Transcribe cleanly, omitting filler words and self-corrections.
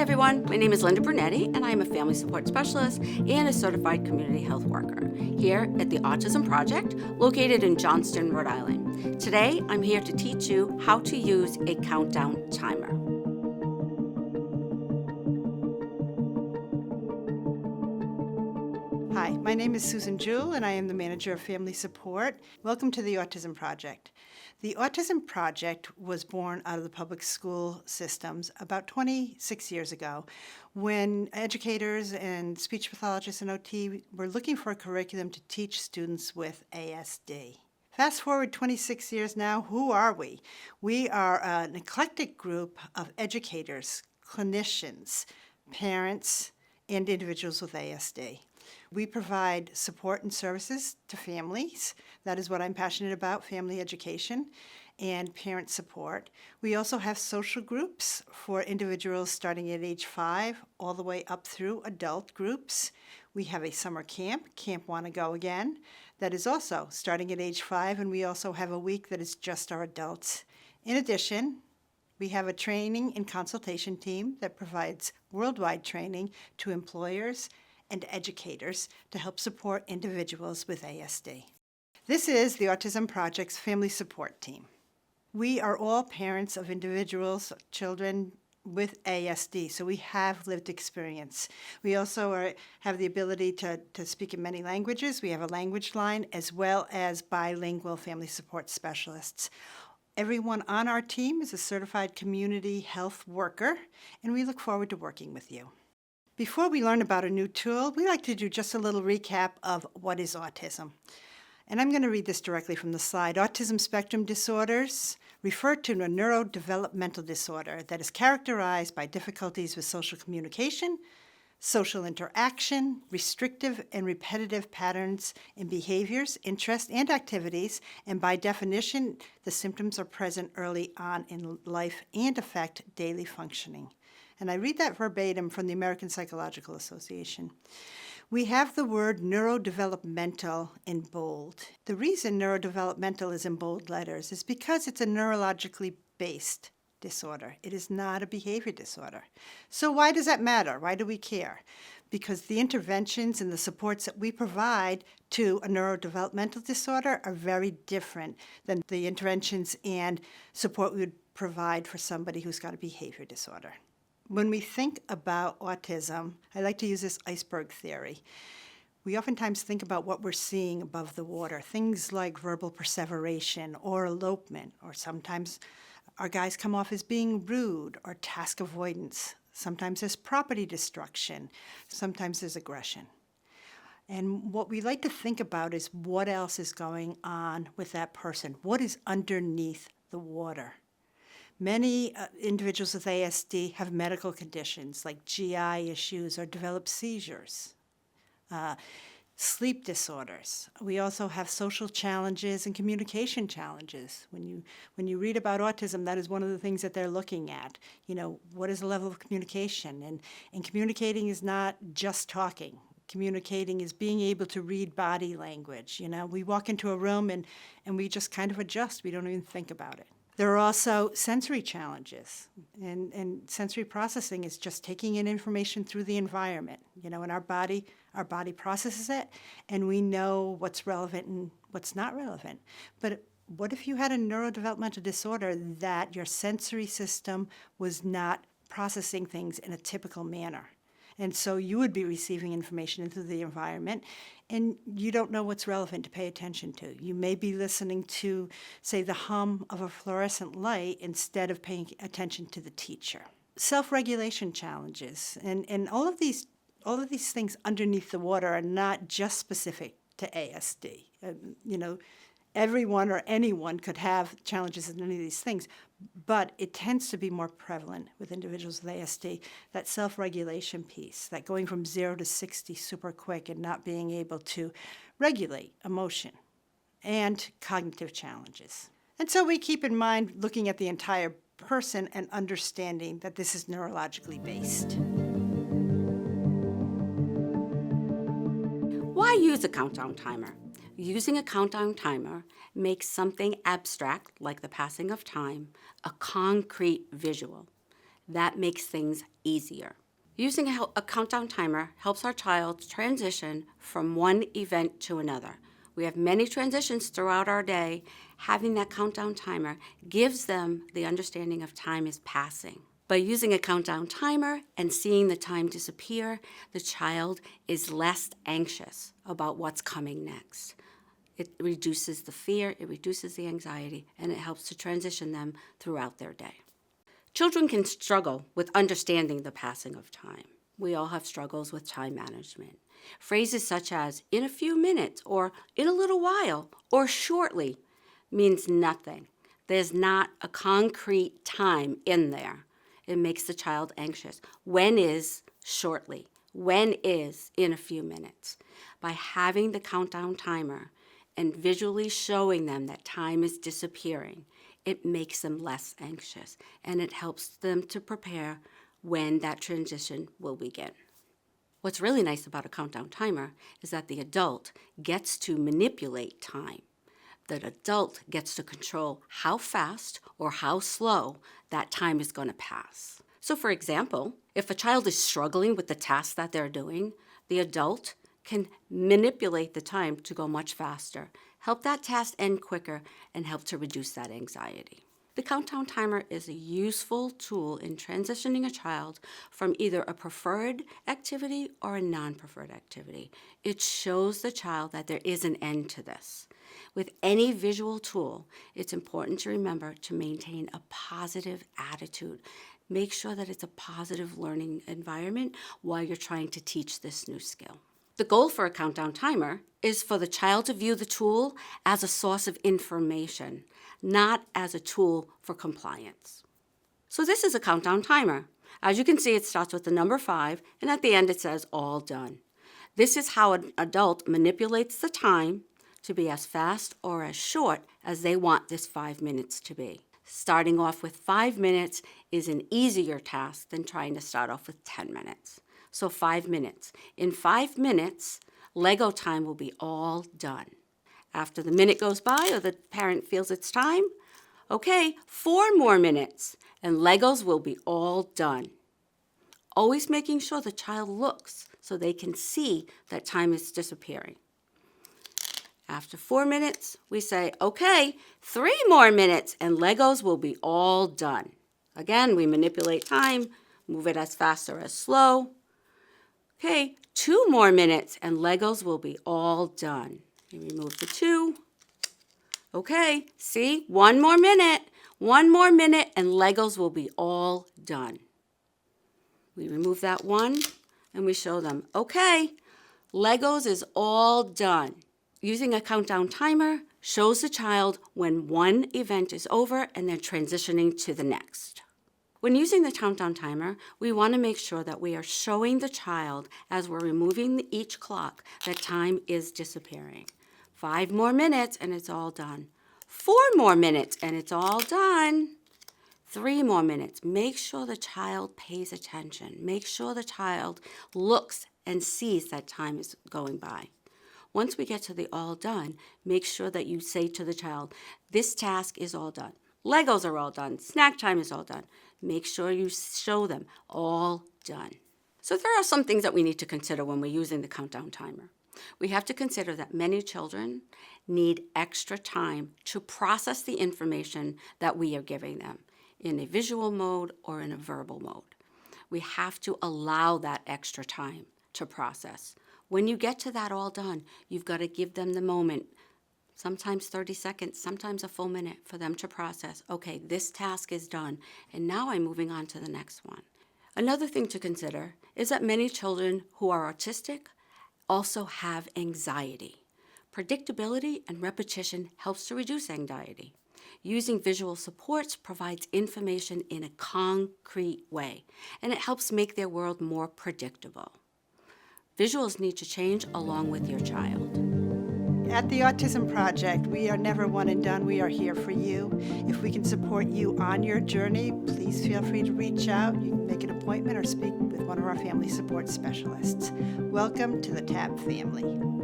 everyone, my name is Linda Brunetti and I am a family support specialist and a certified community health worker here at the Autism Project located in Johnston, Rhode Island. Today I'm here to teach you how to use a countdown timer. Hi, my name is Susan Jewell and I am the manager of family support. Welcome to the Autism Project. The Autism Project was born out of the public school systems about 26 years ago when educators and speech pathologists and OT were looking for a curriculum to teach students with ASD. Fast forward 26 years now, who are we? We are an eclectic group of educators, clinicians, parents, and individuals with ASD. We provide support and services to families. That is what I'm passionate about, family education and parent support. We also have social groups for individuals starting at age 5 all the way up through adult groups. We have a summer camp, Camp Wanna Go Again, that is also starting at age 5, and we also have a week that is just our adults. In addition, we have a training and consultation team that provides worldwide training to employers and educators to help support individuals with ASD. This is the Autism Project's family support team. We are all parents of individuals, children with ASD, so we have lived experience. We also have the ability to speak in many languages. We have a language line as well as bilingual family support specialists. Everyone on our team is a certified community health worker, and we look forward to working with you. Before we learn about a new tool, we like to do just a little recap of what is autism. And I'm going to read this directly from the slide. Autism spectrum disorders refer to a neurodevelopmental disorder that is characterized by difficulties with social communication, social interaction, restrictive and repetitive patterns in behaviors, interests, and activities, and by definition, the symptoms are present early on in life and affect daily functioning. And I read that verbatim from the American Psychological Association. We have the word neurodevelopmental in bold. The reason neurodevelopmental is in bold letters is because it's a neurologically based disorder. It is not a behavior disorder. So why does that matter? Why do we care? Because the interventions and the supports that we provide to a neurodevelopmental disorder are very different than the interventions and support we would provide for somebody who's got a behavior disorder. When we think about autism, I like to use this iceberg theory. We oftentimes think about what we're seeing above the water, things like verbal perseveration or elopement, or sometimes our guys come off as being rude or task avoidance. Sometimes there's property destruction. Sometimes there's aggression. And what we like to think about is what else is going on with that person. What is underneath the water? Many individuals with ASD have medical conditions like GI issues or develop seizures, sleep disorders. We also have social challenges and communication challenges. When you read about autism, that is one of the things that they're looking at. You know, what is the level of communication? And communicating is not just talking. Communicating is being able to read body language. You know, we walk into a room and we just kind of adjust. We don't even think about it. There are also sensory challenges, and sensory processing is just taking in information through the environment. You know, and our body processes it, and we know what's relevant and what's not relevant. But what if you had a neurodevelopmental disorder that your sensory system was not processing things in a typical manner? And so you would be receiving information into the environment, and you don't know what's relevant to pay attention to. You may be listening to, say, the hum of a fluorescent light instead of paying attention to the teacher. Self-regulation challenges, and all of these things underneath the water are not just specific to ASD. You know, everyone or anyone could have challenges in any of these things, but it tends to be more prevalent with individuals with ASD, that self-regulation piece, that going from 0 to 60 super quick and not being able to regulate emotion, and cognitive challenges. And so we keep in mind looking at the entire person and understanding that this is neurologically based. Why use a countdown timer? Using a countdown timer makes something abstract, like the passing of time, a concrete visual. That makes things easier. Using a countdown timer helps our child transition from one event to another. We have many transitions throughout our day. Having that countdown timer gives them the understanding of time is passing. By using a countdown timer and seeing the time disappear, the child is less anxious about what's coming next. It reduces the fear, it reduces the anxiety, and it helps to transition them throughout their day. Children can struggle with understanding the passing of time. We all have struggles with time management. Phrases such as in a few minutes or in a little while or shortly means nothing. There's not a concrete time in there. It makes the child anxious. When is shortly? When is in a few minutes? By having the countdown timer and visually showing them that time is disappearing, it makes them less anxious, and it helps them to prepare when that transition will begin. What's really nice about a countdown timer is that the adult gets to manipulate time. The adult gets to control how fast or how slow that time is going to pass. So for example, if a child is struggling with the task that they're doing, the adult can manipulate the time to go much faster, help that task end quicker, and help to reduce that anxiety. The countdown timer is a useful tool in transitioning a child from either a preferred activity or a non-preferred activity. It shows the child that there is an end to this. With any visual tool, it's important to remember to maintain a positive attitude. Make sure that it's a positive learning environment while you're trying to teach this new skill. The goal for a countdown timer is for the child to view the tool as a source of information, not as a tool for compliance. So this is a countdown timer. As you can see, it starts with the number 5, and at the end it says all done. This is how an adult manipulates the time to be as fast or as short as they want this 5 minutes to be. Starting off with 5 minutes is an easier task than trying to start off with 10 minutes. So 5 minutes. In 5 minutes, Lego time will be all done. After the minute goes by or the parent feels it's time, okay, 4 more minutes and Legos will be all done. Always making sure the child looks so they can see that time is disappearing. After 4 minutes, we say, okay, 3 more minutes and Legos will be all done. Again, we manipulate time, move it as fast or as slow. Okay, 2 more minutes and Legos will be all done. We remove the 2. Okay, see, 1 more minute and Legos will be all done. We remove that 1 and we show them, okay, Legos is all done. Using a countdown timer shows the child when one event is over and they're transitioning to the next. When using the countdown timer, we want to make sure that we are showing the child as we're removing each clock that time is disappearing. 5 more minutes and it's all done. 4 more minutes and it's all done. 3 more minutes. Make sure the child pays attention. Make sure the child looks and sees that time is going by. Once we get to the all done, make sure that you say to the child, this task is all done. Legos are all done. Snack time is all done. Make sure you show them all done. So there are some things that we need to consider when we're using the countdown timer. We have to consider that many children need extra time to process the information that we are giving them in a visual mode or in a verbal mode. We have to allow that extra time to process. When you get to that all done, you've got to give them the moment, sometimes 30 seconds, sometimes a full minute for them to process, okay, this task is done, and now I'm moving on to the next one. Another thing to consider is that many children who are autistic also have anxiety. Predictability and repetition helps to reduce anxiety. Using visual supports provides information in a concrete way, and it helps make their world more predictable. Visuals need to change along with your child. At the Autism Project, we are never one and done. We are here for you. If we can support you on your journey, please feel free to reach out. You can make an appointment or speak with one of our family support specialists. Welcome to the TAB family.